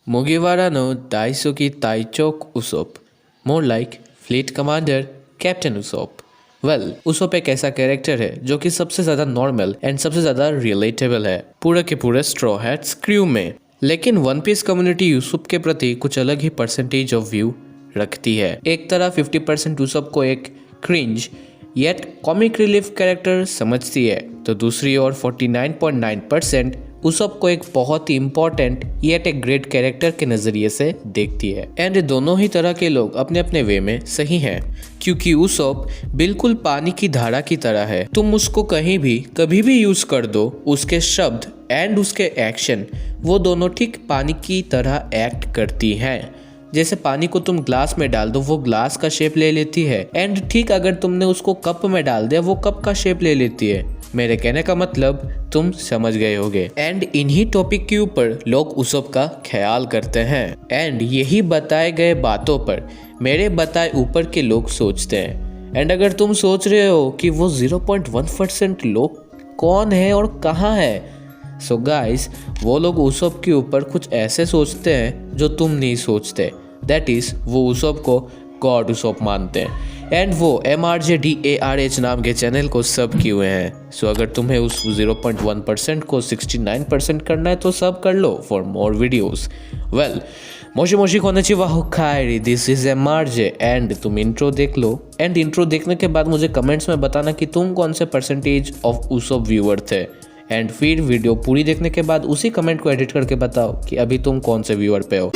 Mugiwara no Daisuke Taichok Usopp, more like Fleet Commander Captain Usopp. Usopp एक ऐसा character है जो कि सबसे ज़्यादा नॉर्मल एंड सबसे ज़्यादा रिलेटेबल है पूरे के पूरे स्ट्रॉ हैट्स क्रू में। लेकिन वन पीस कम्युनिटी यूसुफ के प्रति कुछ अलग ही परसेंटेज ऑफ व्यू रखती है। एक तरफ 50% यूसुफ को एक cringe yet comic relief character समझती है, तो दूसरी ओर 49.9% उsopp को एक बहुत ही इंपॉर्टेंट येट एक ग्रेट कैरेक्टर के नज़रिए से देखती है। एंड दोनों ही तरह के लोग अपने अपने वे में सही हैं, क्योंकि उsopp बिल्कुल पानी की धारा की तरह है। तुम उसको कहीं भी कभी भी यूज कर दो, उसके शब्द एंड उसके एक्शन वो दोनों ठीक पानी की तरह एक्ट करती हैं। जैसे पानी को तुम ग्लास में डाल दो वो ग्लास का शेप ले लेती है, एंड ठीक अगर तुमने उसको कप में डाल दिया वो कप का शेप ले लेती है। मेरे कहने का मतलब तुम समझ गए होगे। एंड इन्हीं टॉपिक के ऊपर लोग उsopp का ख्याल करते हैं, एंड यही बताए गए बातों पर मेरे बताए ऊपर के लोग सोचते हैं। एंड अगर तुम सोच रहे हो कि वो 0.1% लोग कौन है और कहाँ है, सो गाइस वो लोग उsopp के ऊपर कुछ ऐसे सोचते हैं जो तुम नहीं सोचते। दैट इज वो उsopp को गॉड उsopp मानते हैं, एंड वो MRJDARH नाम के चैनल को सब किए हुए हैं। सो अगर तुम्हें उस 0.1% को 69% करना है तो सब कर लो फॉर मोर वीडियोस। मोशी मोशी कोनेचिवा होकाइरी, दिस इज MRJ एंड तुम इंट्रो देख लो, एंड इंट्रो देखने के बाद मुझे कमेंट्स में बताना कि तुम कौन से परसेंटेज ऑफ उsopp व्यूअर थे, एंड फिर वीडियो पूरी देखने के बाद उसी कमेंट को एडिट करके बताओ कि अभी तुम कौन से व्यूअर पे हो।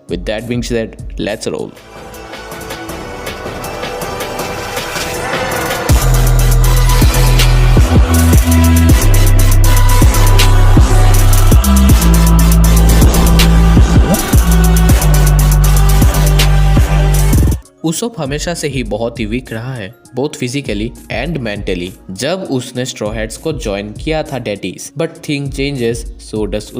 With that being said, let's roll. उsopp हमेशा से ही बहुत ही वीक रहा है, बोथ फिजिकली एंड मेंटली। जब उसने स्ट्रॉ हैट्स को ज्वाइन किया था डेटीज, बट थिंग चेंजेस, सो डस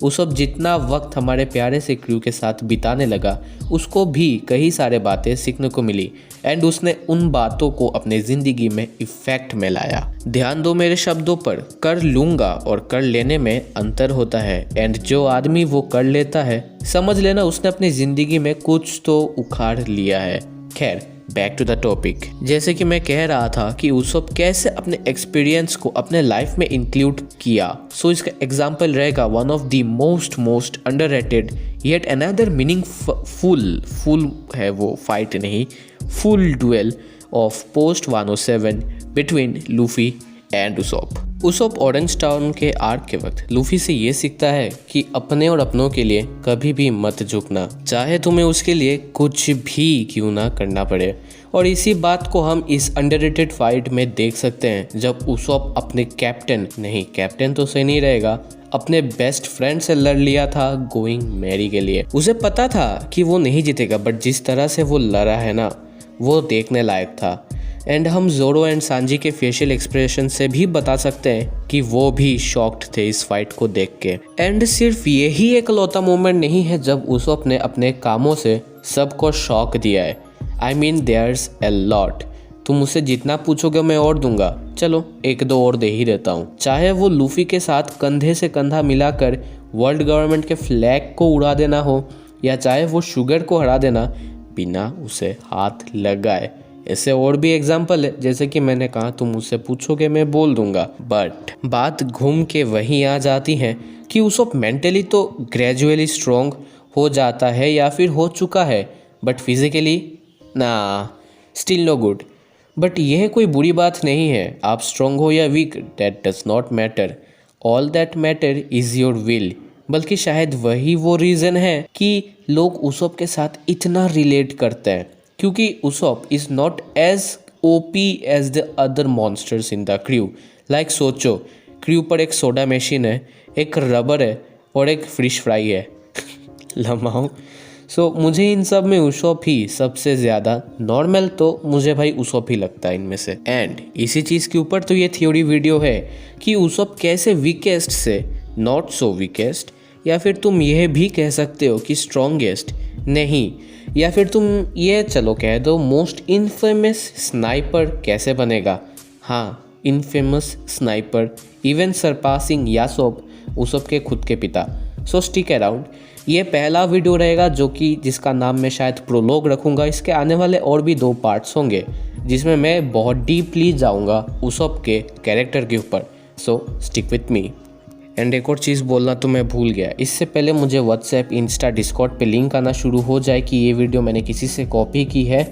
उsopp जितना वक्त हमारे प्यारे से क्रू के साथ बिताने लगा, उसको भी कई सारे बातें सीखने को मिली, एंड उसने उन बातों को अपने ज़िंदगी में इफेक्ट में लाया। ध्यान दो मेरे शब्दों पर, कर लूँगा और कर लेने में अंतर होता है, एंड जो आदमी वो कर लेता है समझ लेना उसने अपनी ज़िंदगी में कुछ तो उखाड़ लिया है। खैर बैक टू द टॉपिक। जैसे कि मैं कह रहा था कि उsopp कैसे अपने एक्सपीरियंस को अपने लाइफ में इंक्लूड किया, सो इसका एग्जाम्पल रहेगा one of the most underrated yet another meaningful है वो फाइट नहीं, full duel of post 107 between Luffy and उsopp ऑरेंज टाउन के आर्क के वक्त लूफी से ये सीखता है कि अपने और अपनों के लिए कभी भी मत झुकना, चाहे तुम्हें उसके लिए कुछ भी क्यों ना करना पड़े। और इसी बात को हम इस अंडररेटेड फाइट में देख सकते हैं जब उsopp अपने कैप्टन तो सही नहीं रहेगा, अपने बेस्ट फ्रेंड से लड़ लिया था गोइंग मैरी के लिए। उसे पता था कि वो नहीं जीतेगा, बट जिस तरह से वो लड़ा है ना वो देखने लायक था। एंड हम जोरो एंड सांजी के फेशियल एक्सप्रेशन से भी बता सकते हैं कि वो भी शॉक्ड थे इस फाइट को देख के। एंड सिर्फ यही एक लौता मोमेंट नहीं है जब उsopp ने अपने कामों से सबको शॉक दिया है। I mean there's a lot. तुम मुझसे जितना पूछोगे मैं और दूंगा, चलो एक दो और दे ही देता हूँ। चाहे वो लूफी के साथ कंधे से कंधा मिलाकर वर्ल्ड गवर्नमेंट के फ्लैग को उड़ा देना हो, या चाहे वो शुगर को हरा देना बिना उसे हाथ लगाए। ऐसे और भी एग्जाम्पल है, जैसे कि मैंने कहा तुम मुझसे पूछोगे मैं बोल दूंगा। बट बात घूम के वहीं आ जाती है कि उsopp मेंटली तो ग्रेजुअली स्ट्रॉन्ग हो जाता है या फिर हो चुका है, बट फिजिकली ना स्टिल नो गुड। बट यह कोई बुरी बात नहीं है, आप स्ट्रॉन्ग हो या weak that does not matter, all that matter is your will. बल्कि शायद वही वो रीज़न है कि लोग उsopp के साथ इतना रिलेट करते हैं, क्योंकि उsopp is not as OP as the other monsters in the crew. Like सोचो, क्रू पर एक सोडा मशीन है, एक रबर है और एक फिश फ्राई है। लम्हाओ। सो मुझे इन सब में उsopp ही सबसे ज़्यादा नॉर्मल, तो मुझे भाई उsopp ही लगता है इनमें से। एंड इसी चीज़ के ऊपर तो ये थ्योरी वीडियो है कि उsopp कैसे वीकेस्ट से नॉट सो वीकेस्ट, या फिर तुम यह भी कह सकते हो कि स्ट्रॉन्गेस्ट नहीं, या फिर तुम ये चलो कह दो मोस्ट इनफेमस स्नाइपर कैसे बनेगा। हाँ, इनफेमस स्नाइपर इवन सरपासिंग यासोब, उsopp के खुद के पिता। सो स्टिक अराउंड। ये पहला वीडियो रहेगा जो कि जिसका नाम मैं शायद प्रोलॉग रखूँगा। इसके आने वाले और भी 2 पार्ट्स होंगे जिसमें मैं बहुत डीपली जाऊँगा उसॉप के कैरेक्टर के ऊपर। सो स्टिक विथ मी। एंड एक और चीज़ बोलना तो मैं भूल गया, इससे पहले मुझे व्हाट्सएप, इंस्टा, डिस्कॉर्ड पे लिंक आना शुरू हो जाए कि ये वीडियो मैंने किसी से कॉपी की है,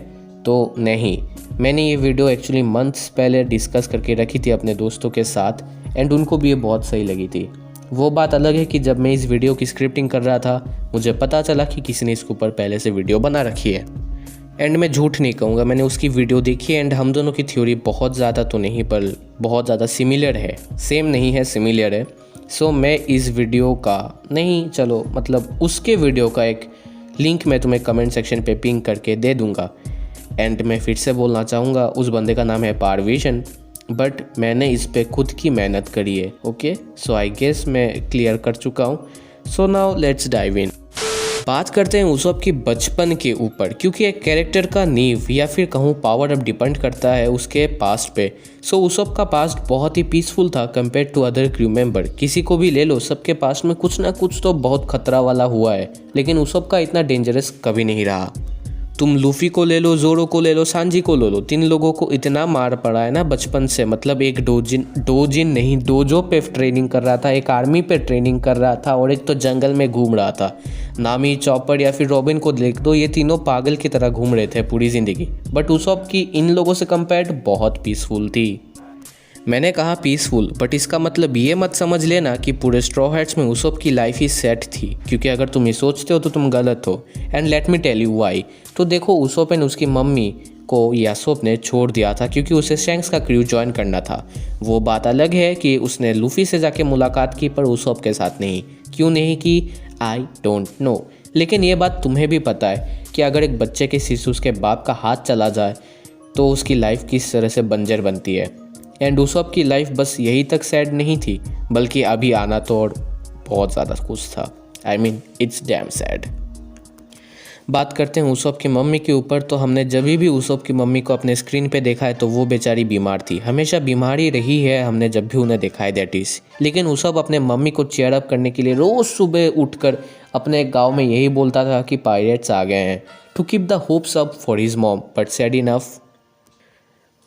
तो नहीं, मैंने ये वीडियो एक्चुअली मंथ्स पहले डिस्कस करके रखी थी अपने दोस्तों के साथ एंड उनको भी ये बहुत सही लगी थी। वो बात अलग है कि जब मैं इस वीडियो की स्क्रिप्टिंग कर रहा था मुझे पता चला कि किसी ने इसके ऊपर पहले से वीडियो बना रखी है। एंड मैं झूठ नहीं कहूँगा, मैंने उसकी वीडियो देखी एंड हम दोनों की थ्योरी बहुत ज़्यादा तो नहीं पर बहुत ज़्यादा सिमिलर है, सेम नहीं है, सिमिलर है। सो मैं इस वीडियो का नहीं, चलो मतलब उसके वीडियो का एक लिंक मैं तुम्हें कमेंट सेक्शन पे पिंग करके दे दूँगा। एंड मैं फिर से बोलना चाहूँगा, उस बंदे का नाम है पारविशन, बट मैंने इस पे खुद की मेहनत करी है। ओके, सो आई गेस मैं क्लियर कर चुका हूँ। So now let's dive in. बात करते हैं उसॉप की बचपन के ऊपर, क्योंकि एक कैरेक्टर का नींव या फिर कहूँ पावर अप डिपेंड करता है उसके पास्ट पे। सो उसॉप का पास्ट बहुत ही पीसफुल था compare to other crew member. किसी को भी ले लो, सबके पास्ट में कुछ ना कुछ तो बहुत खतरा वाला हुआ है, लेकिन उसॉप का इतना डेंजरस कभी नहीं रहा। तुम लूफी को ले लो, जोरो को ले लो, सांजी को ले लो, 3 लोगों को इतना मार पड़ा है ना बचपन से। मतलब एक डोजो पे ट्रेनिंग कर रहा था, एक आर्मी पे ट्रेनिंग कर रहा था और एक तो जंगल में घूम रहा था। नामी, चॉपर या फिर रॉबिन को देख दो, ये तीनों पागल की तरह घूम रहे थे पूरी ज़िंदगी। बट उसॉप की इन लोगों से कंपेयर्ड बहुत पीसफुल थी। मैंने कहा पीसफुल, बट इसका मतलब ये मत समझ लेना कि पूरे स्ट्रॉ हैट्स में उसॉप की लाइफ ही सेट थी, क्योंकि अगर तुम ये सोचते हो तो तुम गलत हो। And let me tell you why. तो देखो, उसॉप ने उसकी मम्मी को यासोप ने छोड़ दिया था क्योंकि उसे शैंक्स का क्रू ज्वाइन करना था। वो बात अलग है कि उसने लूफी से जाके मुलाकात की, पर उसॉप के साथ नहीं। क्यों नहीं की, आई डोंट नो। लेकिन ये बात तुम्हें भी पता है कि अगर एक बच्चे के सिर से उसके बाप का हाथ चला जाए तो उसकी लाइफ किस तरह से बंजर बनती है। एंड उसॉप की लाइफ बस यही तक सैड नहीं थी, बल्कि अभी आना तो और बहुत ज़्यादा कुछ था। I mean it's damn sad. बात करते हैं उसॉप की मम्मी के ऊपर। तो हमने जब भी उसॉप की मम्मी को अपने स्क्रीन पे देखा है तो वो बेचारी बीमार थी, हमेशा बीमार ही रही है हमने जब भी उन्हें देखा है, दैट इज़। लेकिन उसॉप अपने मम्मी को चेयर अप करने के लिए रोज़ सुबह उठकर अपने गाँव में यही बोलता था कि पायरेट्स आ गए हैं, to keep the hopes up for his mom. But sad enough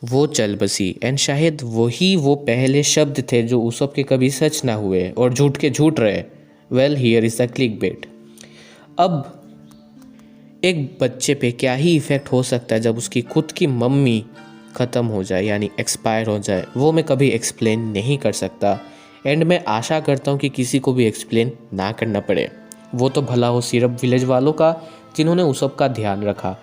वो चल बसी। एंड शायद वो पहले शब्द थे जो उसॉप के कभी सच ना हुए और झूठ के झूठ रहे। Well, here is the click bait. अब एक बच्चे पे क्या ही इफ़ेक्ट हो सकता है जब उसकी खुद की मम्मी ख़त्म हो जाए, यानी एक्सपायर हो जाए, वो मैं कभी एक्सप्लेन नहीं कर सकता। एंड मैं आशा करता हूँ कि किसी को भी एक्सप्लेन ना करना पड़े। वो तो भला हो सिर्फ विलेज वालों का जिन्होंने उसॉप का ध्यान रखा।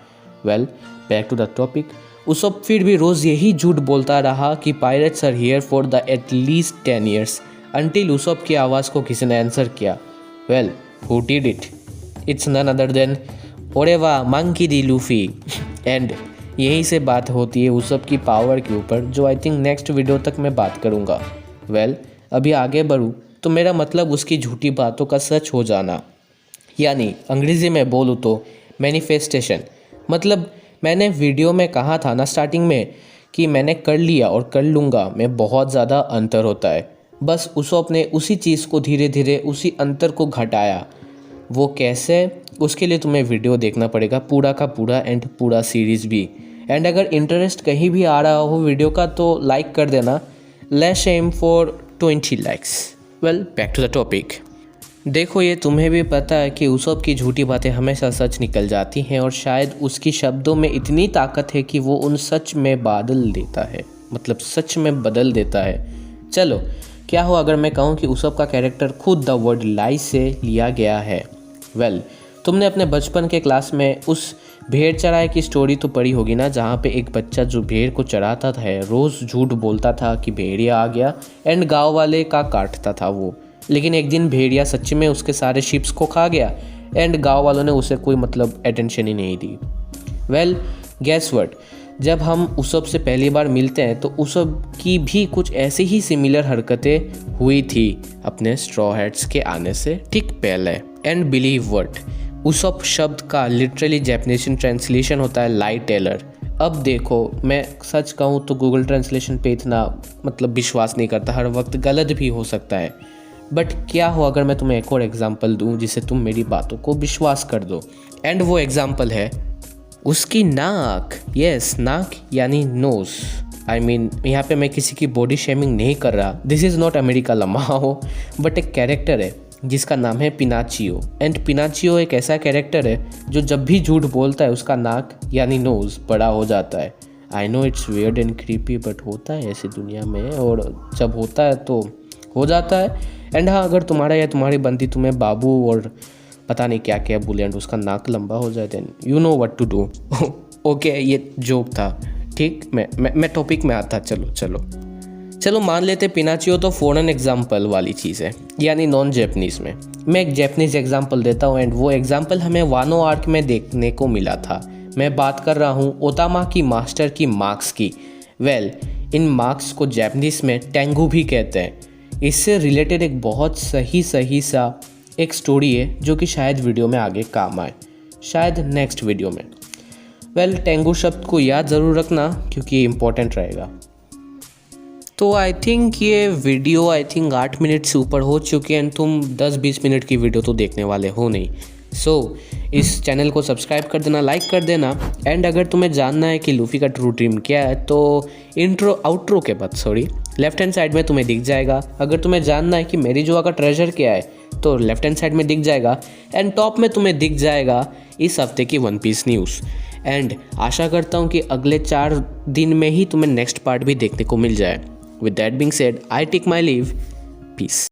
Well, back to the topic. Usopp फिर भी रोज़ यही झूठ बोलता रहा कि pirates are here for the at least 10 years, until Usopp की आवाज़ को किसी ने आंसर किया। Well, who did it? It's none other than ओरे वाह मंकी दी लूफी। एंड यही से बात होती है उसॉप की पावर के ऊपर, जो आई थिंक नेक्स्ट वीडियो तक मैं बात करूँगा। वेल, अभी आगे बढ़ूँ तो मेरा मतलब उसकी झूठी बातों का सच हो जाना, यानी अंग्रेज़ी में बोलूँ तो मैनिफेस्टेशन। मतलब मैंने वीडियो में कहा था ना स्टार्टिंग में कि मैंने कर लिया और कर लूँगा में बहुत ज़्यादा अंतर होता है। बस उसॉप ने उसी चीज़ को धीरे धीरे उसी अंतर को घटाया। वो कैसे, उसके लिए तुम्हें वीडियो देखना पड़ेगा पूरा का पूरा एंड पूरा सीरीज़ भी। एंड अगर इंटरेस्ट कहीं भी आ रहा हो वीडियो का तो लाइक कर देना। Let's aim for 20 likes. Well, back to the topic. देखो, ये तुम्हें भी पता है कि उसॉप की झूठी बातें हमेशा सच निकल जाती हैं और शायद उसकी शब्दों में इतनी ताकत है कि वो उन सच में बदल देता है, मतलब सच में बदल देता है। चलो, क्या हो अगर मैं कहूँ कि उसॉप का कैरेक्टर खुद द वर्ड लाई से लिया गया है। वेल, तुमने अपने बचपन के क्लास में उस भेड़ चराए की स्टोरी तो पढ़ी होगी ना, जहाँ पे एक बच्चा जो भेड़ को चराता था रोज़ झूठ बोलता था कि भेड़िया आ गया एंड गाँव वाले का काटता था वो। लेकिन एक दिन भेड़िया सच्ची में उसके सारे शिप्स को खा गया एंड गांव वालों ने उसे कोई मतलब अटेंशन ही नहीं दी। वेल, गेस व्हाट, जब हम उसॉप से पहली बार मिलते हैं तो उसॉप की भी कुछ ऐसी ही सिमिलर हरकतें हुई थी अपने स्ट्रॉ हैट्स के आने से ठीक पहले। एंड बिलीव व्हाट, उसॉप शब्द का लिटरली जैपनीज ट्रांसलेशन होता है लाई टेलर। अब देखो, मैं सच कहूँ तो गूगल ट्रांसलेशन पे इतना मतलब विश्वास नहीं करता, हर वक्त गलत भी हो सकता है। बट क्या हो अगर मैं तुम्हें एक और एग्जांपल दूं जिससे तुम मेरी बातों को विश्वास कर दो, एंड वो एग्जांपल है उसकी नाक। यस, नाक यानी नोज। आई मीन यहाँ पे मैं किसी की बॉडी शेमिंग नहीं कर रहा। This is not America लमाओ, but एक कैरेक्टर है जिसका नाम है पिनाचियो। एंड पिनाचियो एक ऐसा कैरेक्टर है जो जब भी झूठ बोलता है उसका नाक यानी नोज बड़ा हो जाता है। I know it's weird and creepy, but होता है ऐसी दुनिया में, और जब होता है तो हो जाता है। एंड हाँ, अगर तुम्हारा या तुम्हारी बंदी तुम्हें बाबू और पता नहीं क्या क्या बोले एंड उसका नाक लंबा हो जाए, then you know what to do. Okay, ये जोक था, ठीक। मैं टॉपिक में आता। चलो मान लेते पिनाचियो तो फॉरेन एग्जाम्पल वाली चीज़ है, यानी नॉन जैपनीज़ में। मैं एक जैपनीज़ एग्जाम्पल देता हूँ, एंड वो एग्जाम्पल हमें वानो आर्क में देखने को मिला था। मैं बात कर रहा हूँ ओतामा की मास्टर की मार्क्स की। वेल, इन मार्क्स को जैपनीज़ में टेंगू भी कहते हैं। इससे रिलेटेड एक बहुत सही सा एक स्टोरी है जो कि शायद वीडियो में आगे काम आए, शायद नेक्स्ट वीडियो में। वेल, टेंगू शब्द को याद ज़रूर रखना क्योंकि ये इम्पोर्टेंट रहेगा। तो आई थिंक ये वीडियो 8 मिनट से ऊपर हो चुकी है, एंड तुम 10-20 मिनट की वीडियो तो देखने वाले हो नहीं। सो इस चैनल को सब्सक्राइब कर देना, लाइक कर देना। एंड अगर तुम्हें जानना है कि लूफी का ट्रू ड्रीम क्या है तो आउट्रो के बाद लेफ्ट हैंड साइड में तुम्हें दिख जाएगा। अगर तुम्हें जानना है कि मेरी जोआ का ट्रेजर क्या है तो लेफ्ट हैंड साइड में दिख जाएगा, एंड टॉप में तुम्हें दिख जाएगा इस हफ्ते की वन पीस न्यूज़। एंड आशा करता हूँ कि अगले 4 दिन में ही तुम्हें नेक्स्ट पार्ट भी देखने को मिल जाए। With that being said, I take my leave. Peace.